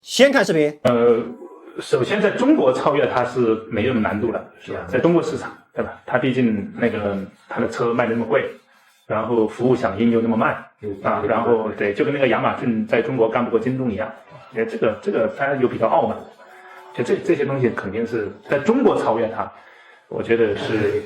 先看视频。首先在中国超越它是没那么难度的，是吧？在中国市场，对吧？它毕竟它的车卖的那么贵，然后服务响应又那么慢啊，然后对，就跟那个亚马逊在中国干不过京东一样，这个它有比较傲慢，就这些东西肯定是在中国超越它，我觉得是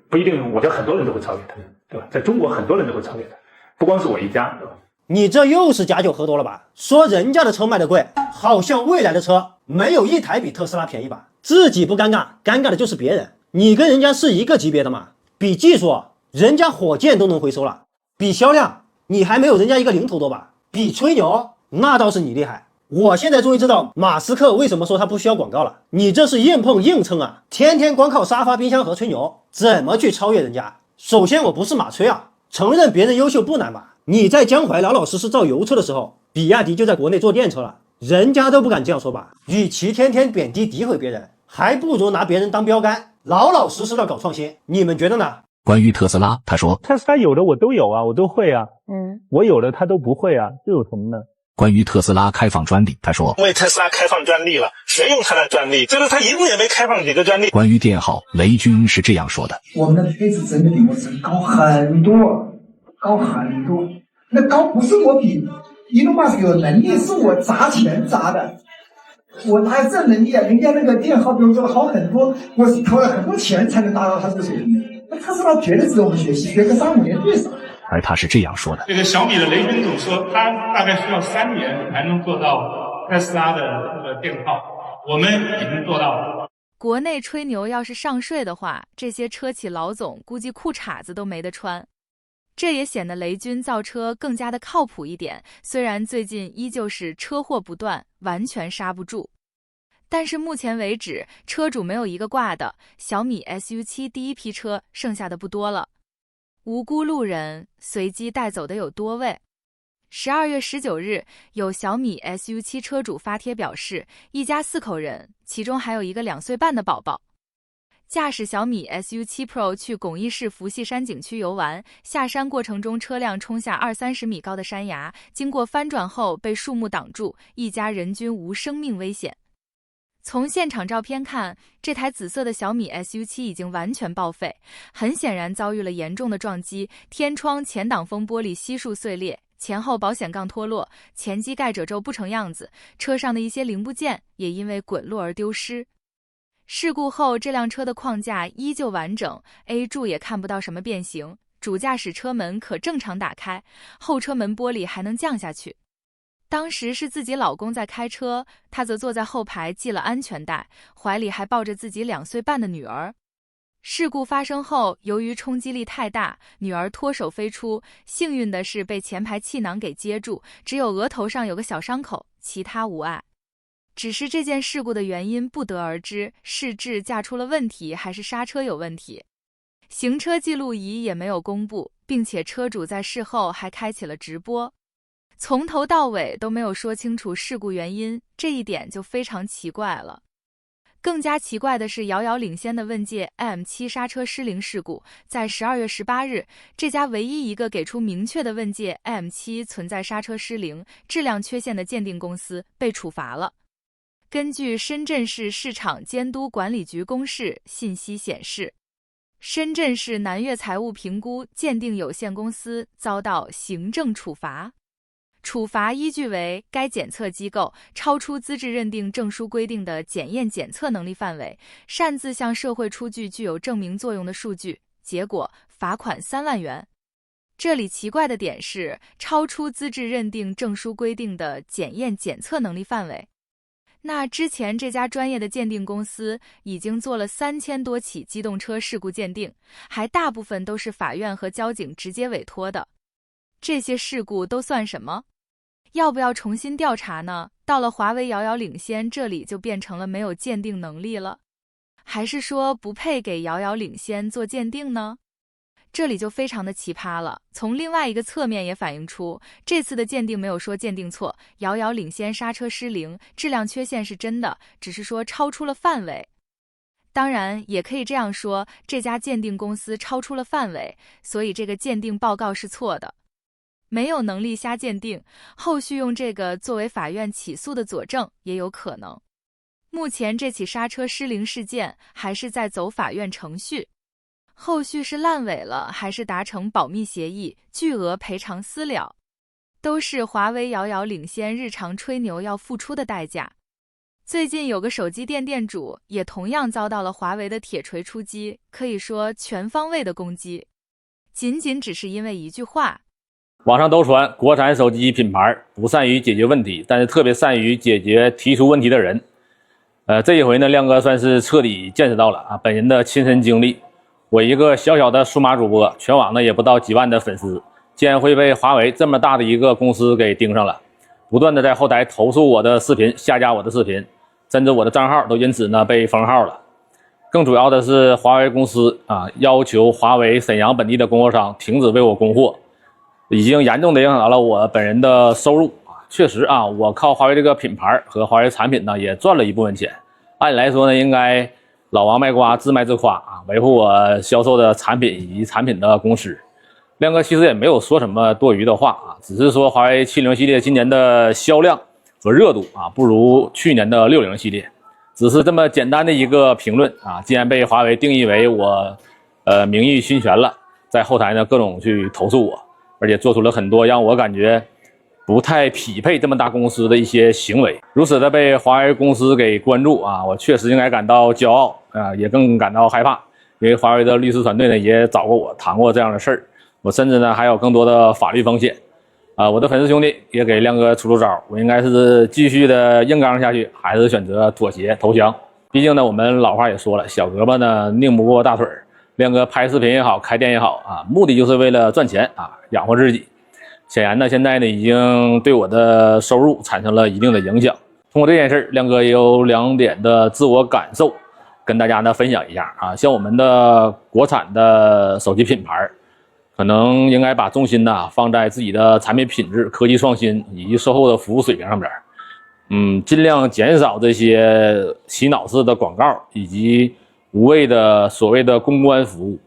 不一定，我觉得很多人都会超越它，对吧？在中国很多人都会超越它，不光是我一家，对吧？你这又是假酒喝多了吧？说人家的车卖的贵，好像未来的车没有一台比特斯拉便宜吧？自己不尴尬，尴尬的就是别人。你跟人家是一个级别的嘛？比技术，人家火箭都能回收了；比销量，你还没有人家一个零头多吧？比吹牛，那倒是你厉害。我现在终于知道马斯克为什么说他不需要广告了。你这是硬碰硬撑啊！天天光靠沙发、冰箱和吹牛，怎么去超越人家？首先我不是马吹啊，承认别人优秀不难吧？你在江淮老老实实造油车的时候，比亚迪就在国内做电车了，人家都不敢这样说吧？与其天天贬低诋毁别人，还不如拿别人当标杆，老老实实的搞创新。你们觉得呢？关于特斯拉，他说特斯拉有的我都有啊，我都会啊，我有的他都不会啊，这有什么呢？关于特斯拉开放专利，他说为特斯拉开放专利了，谁用他的专利？这个他一共也没开放几个专利。关于电耗，雷军是这样说的：我们的配置真的比我真高很多，高很多。那高不是我比伊隆马斯克有能力，是我砸钱砸的。我哪有这能力啊？人家那个电耗比我做的好很多，我是投了很多钱才能达到他这个水平的。那特斯拉绝对值得我们学习，学个3-5年最少。而他是这样说的：这个小米的雷军总说，他大概需要3年才能做到特斯拉的这个电耗，我们已经做到了。国内吹牛要是上税的话，这些车企老总估计裤衩子都没得穿。这也显得雷军造车更加的靠谱一点，虽然最近依旧是车祸不断，完全刹不住。但是目前为止，车主没有一个挂的，小米 SU7 第一批车剩下的不多了。无辜路人随机带走的有多位。12月19日，有小米 SU7 车主发帖表示，一家4口人，其中还有一个2岁半的宝宝。驾驶小米 SU7 Pro 去巩义市伏羲山景区游玩，下山过程中车辆冲下20-30米高的山崖，经过翻转后被树木挡住，一家人均无生命危险。从现场照片看，这台紫色的小米 SU7 已经完全报废，很显然遭遇了严重的撞击，天窗、前挡风玻璃悉数碎裂，前后保险杠脱落，前机盖褶皱不成样子，车上的一些零部件也因为滚落而丢失。事故后，这辆车的框架依旧完整 ，A 柱也看不到什么变形，主驾驶车门可正常打开，后车门玻璃还能降下去。当时是自己老公在开车，他则坐在后排系了安全带，怀里还抱着自己2岁半的女儿。事故发生后，由于冲击力太大，女儿脱手飞出，幸运的是被前排气囊给接住，只有额头上有个小伤口，其他无碍。只是这件事故的原因不得而知，是智驾出了问题，还是刹车有问题？行车记录仪也没有公布，并且车主在事后还开启了直播，从头到尾都没有说清楚事故原因，这一点就非常奇怪了。更加奇怪的是，遥遥领先的问界 M7 刹车失灵事故，在12月18日，这家唯一一个给出明确的问界 M7 存在刹车失灵、质量缺陷的鉴定公司被处罚了。根据深圳市市场监督管理局公示信息显示，深圳市南粤财务评估鉴定有限公司遭到行政处罚。处罚依据为该检测机构超出资质认定证书规定的检验检测能力范围，擅自向社会出具具有证明作用的数据，结果罚款3万元。这里奇怪的点是，超出资质认定证书规定的检验检测能力范围。那之前这家专业的鉴定公司已经做了3000多起机动车事故鉴定，还大部分都是法院和交警直接委托的。这些事故都算什么？要不要重新调查呢？到了华为遥遥领先，这里就变成了没有鉴定能力了？还是说不配给遥遥领先做鉴定呢？这里就非常的奇葩了。从另外一个侧面也反映出，这次的鉴定没有说鉴定错，遥遥领先刹车失灵，质量缺陷是真的，只是说超出了范围。当然，也可以这样说，这家鉴定公司超出了范围，所以这个鉴定报告是错的。没有能力瞎鉴定，后续用这个作为法院起诉的佐证也有可能。目前这起刹车失灵事件还是在走法院程序，后续是烂尾了还是达成保密协议，巨额赔偿私了，都是华为遥遥领先日常吹牛要付出的代价。最近有个手机店店主也同样遭到了华为的铁锤出击，可以说全方位的攻击，仅只是因为一句话。网上都传国产手机品牌不善于解决问题，但是特别善于解决提出问题的人。这一回呢，亮哥算是彻底见识到了本人的亲身经历。我一个小小的数码主播，全网呢也不到几万的粉丝，竟然会被华为这么大的一个公司给盯上了，不断的在后台投诉我的视频，下架我的视频，甚至我的账号都因此呢被封号了。更主要的是，华为公司要求华为沈阳本地的供货商停止为我供货，已经严重的影响到了我本人的收入。确实我靠华为这个品牌和华为产品呢也赚了一部分钱。按理来说呢，应该老王卖瓜自卖自夸维护我销售的产品以及产品的公司。亮哥其实也没有说什么多余的话只是说华为70系列今年的销量和热度不如去年的60系列，只是这么简单的一个评论竟然被华为定义为我名誉侵权了，在后台呢各种去投诉我，而且做出了很多让我感觉不太匹配这么大公司的一些行为。如此的被华为公司给关注我确实应该感到骄傲也更感到害怕，因为华为的律师团队呢也找过我谈过这样的事儿，我甚至呢还有更多的法律风险我的粉丝兄弟也给亮哥出招，我应该是继续的硬刚下去，还是选择妥协投降？毕竟呢我们老话也说了，小胳膊呢拧不过大腿儿，亮哥拍视频也好，开店也好目的就是为了赚钱养活自己。显然呢，现在呢已经对我的收入产生了一定的影响。通过这件事，亮哥也有2点的自我感受，跟大家呢分享一下像我们的国产的手机品牌，可能应该把重心呢放在自己的产品品质、科技创新以及售后的服务水平上边。尽量减少这些洗脑式的广告以及无谓的所谓的公关服务。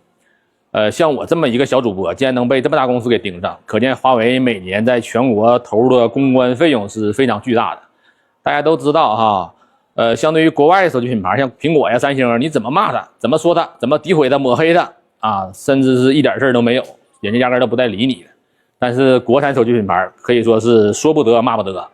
像我这么一个小主播，竟然能被这么大公司给盯上，可见华为每年在全国投入的公关费用是非常巨大的。大家都知道相对于国外手机品牌，像苹果呀、三星，你怎么骂它，怎么说它，怎么诋毁它、抹黑它甚至是一点事儿都没有，人家压根都不带理你的。但是国产手机品牌可以说是说不得骂不得，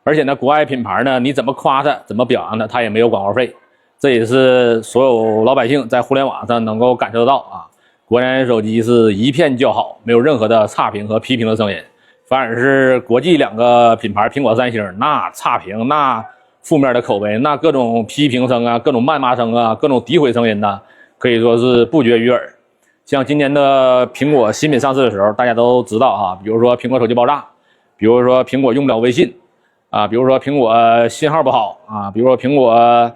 而且呢，国外品牌呢，你怎么夸它，怎么表扬它，它也没有广告费。这也是所有老百姓在互联网上能够感受到国产手机是一片叫好，没有任何的差评和批评的声音，反而是国际2个品牌苹果、三星，那差评、那负面的口碑、那各种批评声各种谩骂声各种诋毁声音可以说是不绝于耳。像今年的苹果新品上市的时候，大家都知道比如说苹果手机爆炸，比如说苹果用不了微信比如说苹果信号不好比如说苹果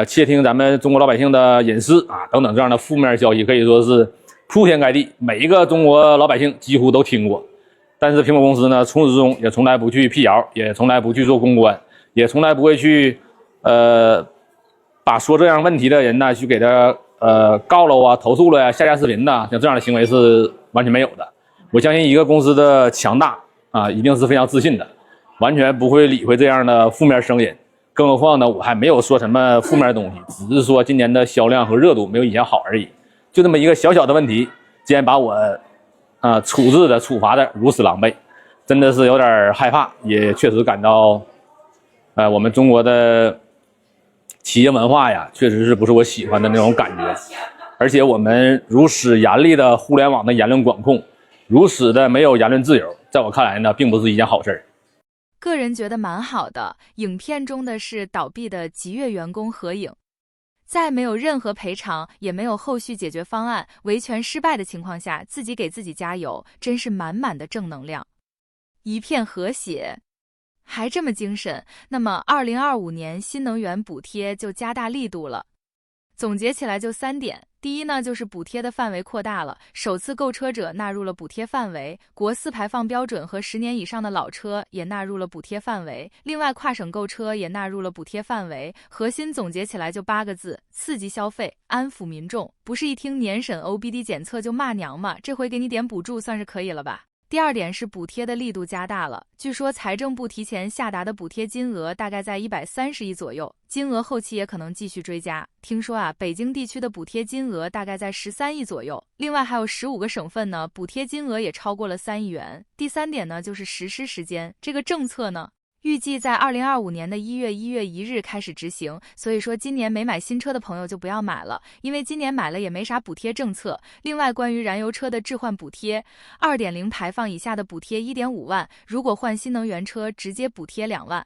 窃听咱们中国老百姓的隐私等等这样的负面消息，可以说是铺天盖地，每一个中国老百姓几乎都听过。但是苹果公司呢，从始至终也从来不去辟谣，也从来不去做公关，也从来不会去把说这样问题的人呢去给他告了投诉了下架视频像这样的行为是完全没有的。我相信一个公司的强大一定是非常自信的，完全不会理会这样的负面声音。更何况呢，我还没有说什么负面的东西，只是说今年的销量和热度没有以前好而已。就这么一个小小的问题，竟然把我处罚的如此狼狈，真的是有点害怕，也确实感到我们中国的企业文化确实是不是我喜欢的那种感觉。而且我们如此严厉的互联网的言论管控，如此的没有言论自由，在我看来呢，并不是一件好事。个人觉得蛮好的。影片中的是倒闭的极越员工合影，在没有任何赔偿，也没有后续解决方案，维权失败的情况下，自己给自己加油，真是满满的正能量，一片和谐。还这么精神，那么2025年新能源补贴就加大力度了。总结起来就3点。第一呢，就是补贴的范围扩大了，首次购车者纳入了补贴范围，国4排放标准和10年以上的老车也纳入了补贴范围，另外跨省购车也纳入了补贴范围。核心总结起来就8个字：刺激消费，安抚民众。不是一听年审 OBD 检测就骂娘吗？这回给你点补助算是可以了吧。第二点是补贴的力度加大了，据说财政部提前下达的补贴金额大概在130亿左右，金额后期也可能继续追加。听说啊，北京地区的补贴金额大概在13亿左右，另外还有15个省份呢，补贴金额也超过了3亿元。第三点呢，就是实施时间，这个政策呢，预计在2025年的1月1日开始执行，所以说今年没买新车的朋友就不要买了，因为今年买了也没啥补贴政策。另外，关于燃油车的置换补贴 ，2.0 排放以下的补贴1.5万，如果换新能源车直接补贴2万。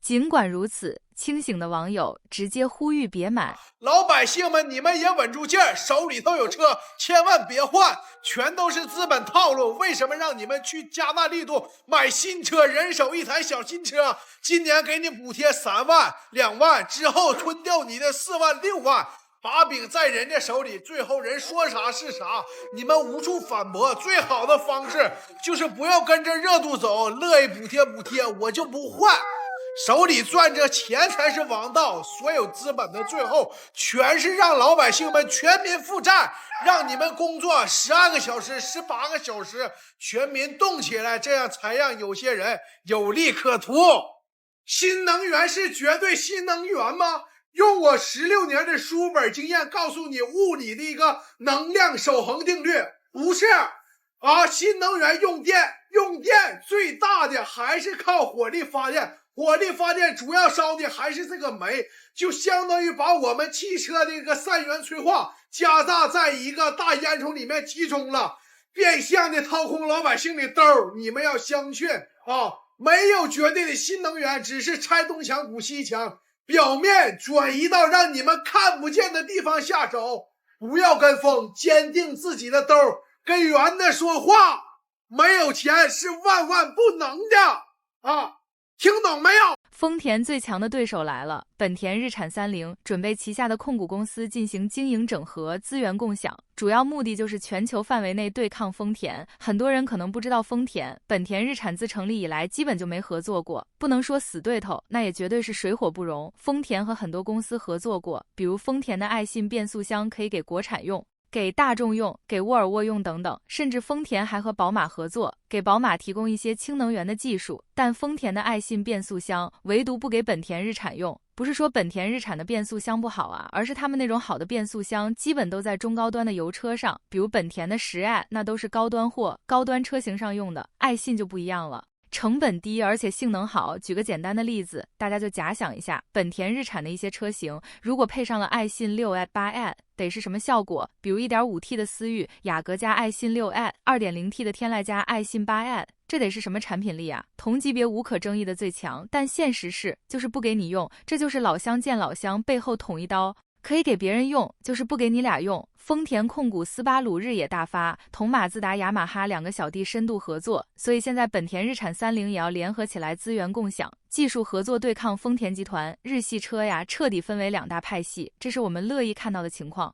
尽管如此，清醒的网友直接呼吁别买。老百姓们，你们也稳住劲儿，手里头有车，千万别换，全都是资本套路。为什么让你们去加大力度买新车，人手一台小新车？今年给你补贴3万、2万，之后吞掉你的4万、6万。把柄在人家手里，最后人说啥是啥，你们无处反驳。最好的方式就是不要跟着热度走，乐意补贴补贴，我就不换。手里攥着钱才是王道，所有资本的最后全是让老百姓们全民负债，让你们工作12个小时、18个小时，全民动起来，这样才让有些人有利可图。新能源是绝对新能源吗？用我16年的书本经验告诉你物理的一个能量守恒定律，不是啊！新能源用电最大的还是靠火力发电。火力发电主要烧的还是这个煤，就相当于把我们汽车的一个3元催化加大在一个大烟囱里面集中了，变相的掏空老百姓的兜。你们要相信啊，没有绝对的新能源，只是拆东墙补西墙，表面转移到让你们看不见的地方下手。不要跟风，坚定自己的兜，跟圆的说话。没有钱是万万不能的啊！听懂没有？丰田最强的对手来了，本田日产30准备旗下的控股公司进行经营整合、资源共享，主要目的就是全球范围内对抗丰田。很多人可能不知道本田日产自成立以来基本就没合作过，不能说死对头，那也绝对是水火不容。丰田和很多公司合作过，比如丰田的爱信变速箱可以给国产用，给大众用，给沃尔沃用等等，甚至丰田还和宝马合作，给宝马提供一些氢能源的技术。但丰田的爱信变速箱唯独不给本田日产用，不是说本田日产的变速箱不好啊，而是他们那种好的变速箱基本都在中高端的油车上，比如本田的10i，那都是高端货，高端车型上用的。爱信就不一样了，成本低而且性能好。举个简单的例子，大家就假想一下，本田日产的一些车型如果配上了爱信6i、8i，得是什么效果？比如 1.5T 的思域、雅阁加爱信6i， 2.0T 的天籁加爱信8i，这得是什么产品力啊？同级别无可争议的最强，但现实是就是不给你用，这就是老乡见老乡，背后捅一刀。可以给别人用，就是不给你俩用。丰田控股斯巴鲁日野大发，同马自达、雅马哈2个小弟深度合作，所以现在本田日产30也要联合起来资源共享、技术合作对抗丰田集团。日系车呀，彻底分为2大派系，这是我们乐意看到的情况。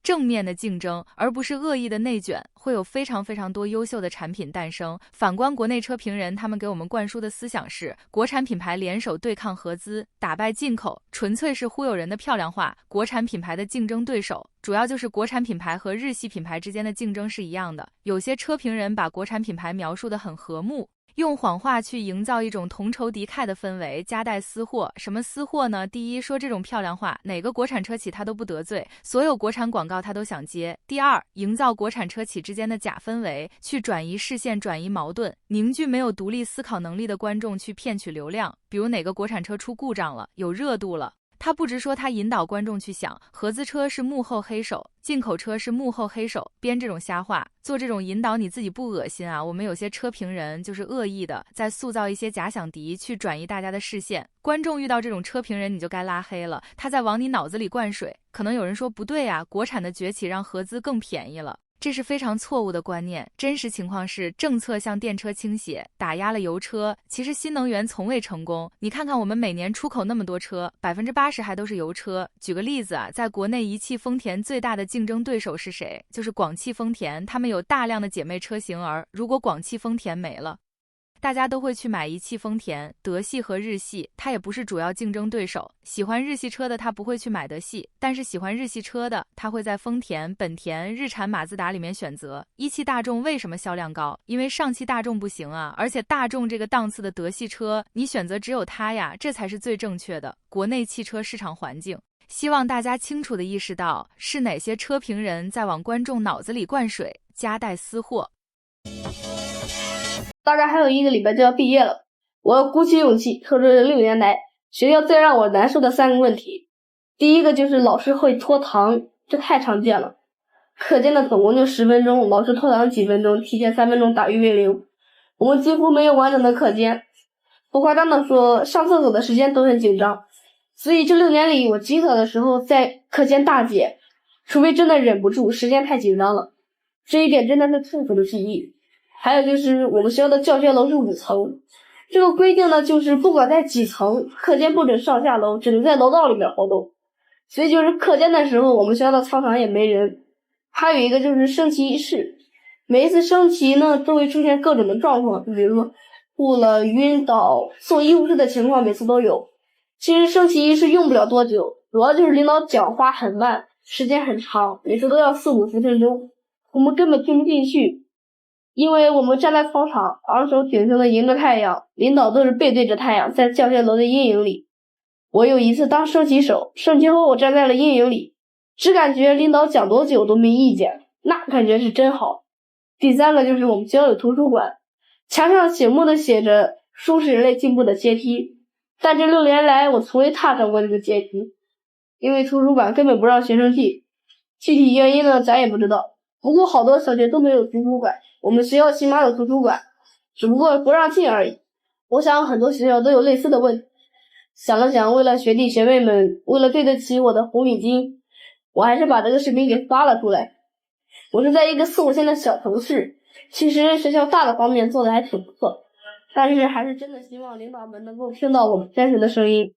正面的竞争，而不是恶意的内卷，会有非常多优秀的产品诞生。反观国内车评人，他们给我们灌输的思想是国产品牌联手对抗合资，打败进口，纯粹是忽悠人的漂亮话。国产品牌的竞争对手，主要就是国产品牌和日系品牌之间的竞争是一样的。有些车评人把国产品牌描述得很和睦，用谎话去营造一种同仇敌忾的氛围，夹带私货。什么私货呢？第一，说这种漂亮话，哪个国产车企他都不得罪，所有国产广告他都想接。第二，营造国产车企之间的假氛围，去转移视线、转移矛盾，凝聚没有独立思考能力的观众去骗取流量。比如哪个国产车出故障了，有热度了，他不直说，他引导观众去想，合资车是幕后黑手，进口车是幕后黑手，编这种瞎话，做这种引导，你自己不恶心啊？我们有些车评人就是恶意的，在塑造一些假想敌，去转移大家的视线。观众遇到这种车评人，你就该拉黑了，他在往你脑子里灌水。可能有人说不对啊，国产的崛起让合资更便宜了。这是非常错误的观念，真实情况是政策向电车倾斜，打压了油车。其实新能源从未成功，你看看我们每年出口那么多车，80%还都是油车。举个例子啊，在国内一汽丰田最大的竞争对手是谁？就是广汽丰田，他们有大量的姐妹车型儿，如果广汽丰田没了，大家都会去买一汽丰田、德系和日系，它也不是主要竞争对手。喜欢日系车的他不会去买德系，但是喜欢日系车的他会在丰田、本田、日产、马自达里面选择。一汽大众为什么销量高？因为上汽大众不行啊，而且大众这个档次的德系车，你选择只有它呀，这才是最正确的国内汽车市场环境。希望大家清楚地意识到是哪些车评人在往观众脑子里灌水，夹带私货。大概还有1个礼拜就要毕业了，我要鼓起勇气说这6年来学校最让我难受的3个问题。第一个就是老师会拖堂，这太常见了。课间的总共就10分钟，老师拖堂几分钟，提前3分钟打预备铃，我们几乎没有完整的课间。不夸张的说，上厕所的时间都很紧张，所以这6年里我极少的时候在课间大解，除非真的忍不住，时间太紧张了。这一点真的是痛苦的记忆。还有就是我们学校的教学楼是5层，这个规定呢就是不管在几层，课间不准上下楼，只能在楼道里面活动。所以就是课间的时候，我们学校的操场也没人。还有一个就是升旗仪式，每一次升旗呢都会出现各种的状况，比如说吐了、晕倒、送医务室的情况每次都有。其实升旗仪式用不了多久，主要就是领导讲话很慢，时间很长，每次都要40-50分钟，我们根本听不进去。因为我们站在操场，昂首挺胸的迎着太阳，领导都是背对着太阳，在教学楼的阴影里。我有一次当升旗手，升旗后我站在了阴影里，只感觉领导讲多久都没意见，那感觉是真好。第3个就是我们学校有图书馆，墙上醒目的写着书是人类进步的阶梯，但这6年来我从未踏上过这个阶梯，因为图书馆根本不让学生进，具体原因呢咱也不知道。不过好多小学都没有图书馆，我们学校起码有图书馆，只不过不让进而已。我想很多学校都有类似的问题。想了想，为了学弟学妹们，为了对得起我的红领巾，我还是把这个视频给发了出来。我是在一个4、5线的小城市，其实学校大的方面做的还挺不错，但是还是真的希望领导们能够听到我们真实的声音。